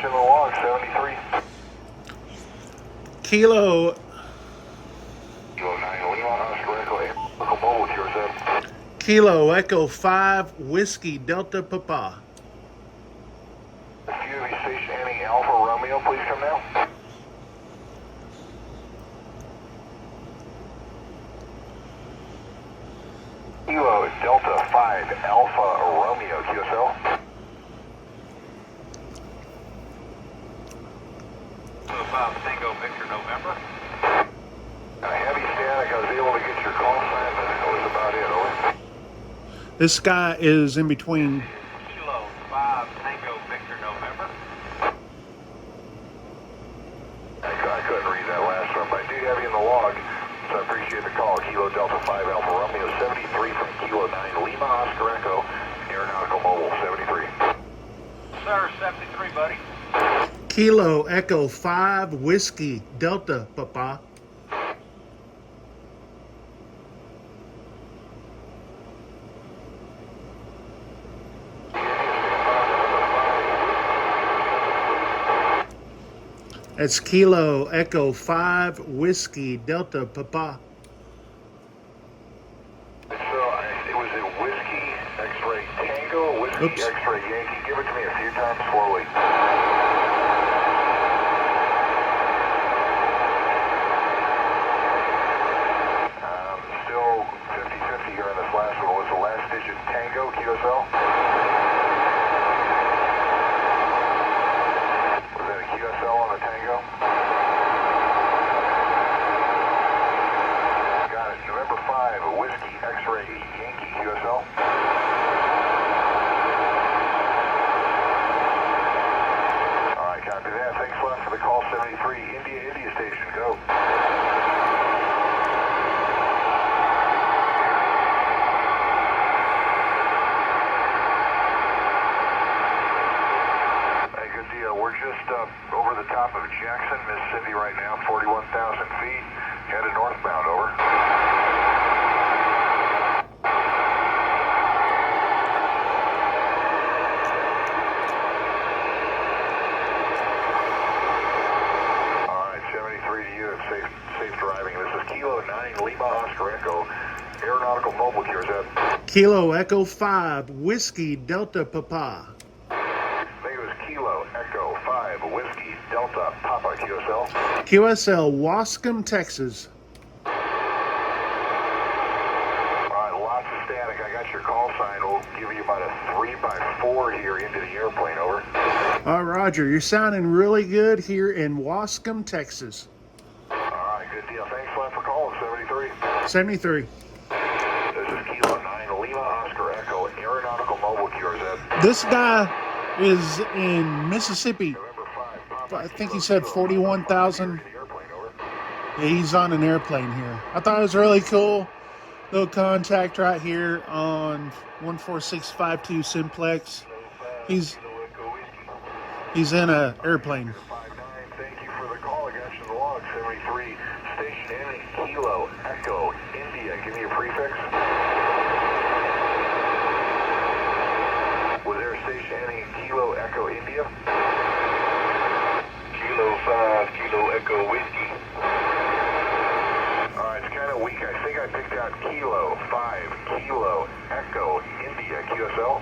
got you in the log, 73. Kilo. Kilo 9 Lima, Oscar Echo, Local Mobile, with yours up. Kilo Echo 5 Whiskey Delta Papa. QV Station Annie Alpha Romeo, please come now. Kilo Delta 5 Alpha Romeo, QSL. 5 Tango Victor November. Heavy static, I was able to get your call sign, but that was about it, over. This guy is in between. Kilo 5 Tango Victor November. I couldn't read that last one, but I do have you in the log, so I appreciate the call. Kilo Delta 5 Alpha Romeo 73 from Kilo 9 Lima Oscar Echo, Aeronautical Mobile 73. Sir, 73, buddy. Kilo Echo 5 Whiskey Delta Papa. That's Kilo Echo 5 Whiskey Delta Papa. So, it was a Whiskey X-Ray Tango, Whiskey Oops. X-Ray Yankee. Give it to me a few times slowly. Still 50-50 here on this last one. Was the last digit Tango, QSL? Was that a QSL on the Tango? Got it. November 5, a Whiskey X-Ray Yankee, QSL. Alright, copy that. Thanks a lot for the call, 73. India Station, go. Hey, good deal. We're just over the top of Jackson, Mississippi right now, 41,000 feet, headed northbound, over. Alright, 73 to you, and safe driving. This is Kilo 9 Lima Oscar Echo, Aeronautical Mobile, cures up. Kilo Echo 5 Whiskey Delta Papa. I think it was Kilo Echo 5 Whiskey Delta Papa, QSL. QSL Wascom, Texas. Alright, lots of static. I got your call sign. We'll give you about a 3x4 here into the airplane, over. Roger, you're sounding really good here in Wascom, Texas. Alright, good deal. Thanks a lot for calling, 73. 73. This is Kilo 9 Lima Oscar Echo, Aeronautical Mobile, cures up. This guy is in Mississippi. November 5, Papa, I think he Kilo said Kilo 41,000. into the airplane, over. Yeah, he's on an airplane here. I thought it was really cool. Little contact right here on 14652 Simplex. He's in an airplane. 59, thank you for the call. I got you in the log, 73. Station Annie, Kilo Echo India. Give me a prefix. Was there a Station Annie, Kilo Echo India? Kilo 5, Kilo Echo Whiskey. Alright, it's kind of weak. I think I picked out Kilo 5, Kilo Echo India, QSL.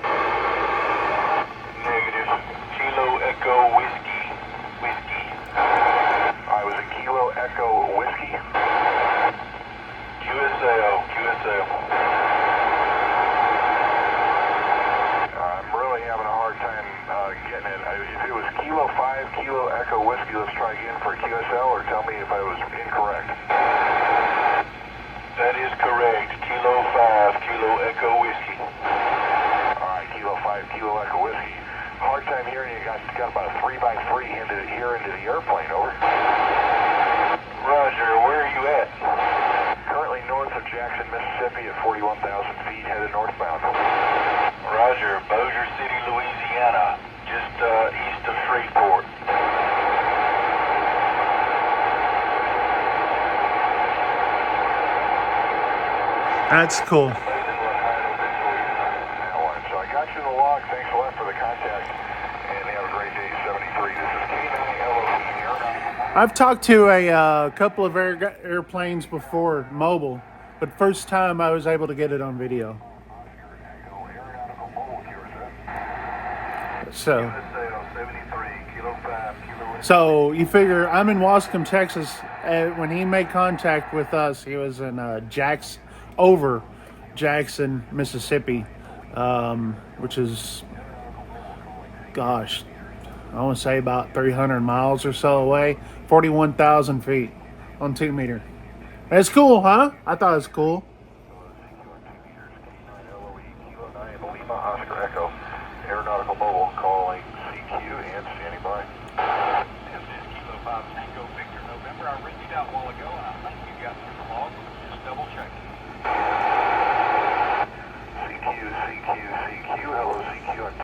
Negative. Kilo Echo Whiskey. Alright, was it Kilo Echo Whiskey? QSL. I'm really having a hard time getting it. If it was Kilo 5, Kilo Echo Whiskey, let's try again for QSL, or tell me if I was incorrect. That is correct. Kilo 5, Kilo Echo Whiskey. Alright, Kilo 5, Kilo Echo Whiskey. Hard time hearing you. Got about a 3x3 into the airplane, over. Roger, where are you at? Currently north of Jackson, Mississippi at 41,000 feet, headed northbound. Roger, Bossier City, Louisiana, just east of Shreveport. That's cool. So I got you in the log. Thanks a lot for the contact, and have a great day, 73. This I've talked to a couple of airplanes before, mobile, but first time I was able to get it on video. So you figure I'm in Wascom, Texas. When he made contact with us, he was in Jackson, Mississippi, which is, gosh, I want to say about 300 miles or so away, 41,000 feet on 2 meter. It's cool, huh? I thought it was cool. Lima Oscar Echo, Aeronautical Mobile, calling CQ and standing by. Kilo 5 Tango Victor November. I reached out a while ago and I think you got through the log. Just double checking. CQ, hello CQ on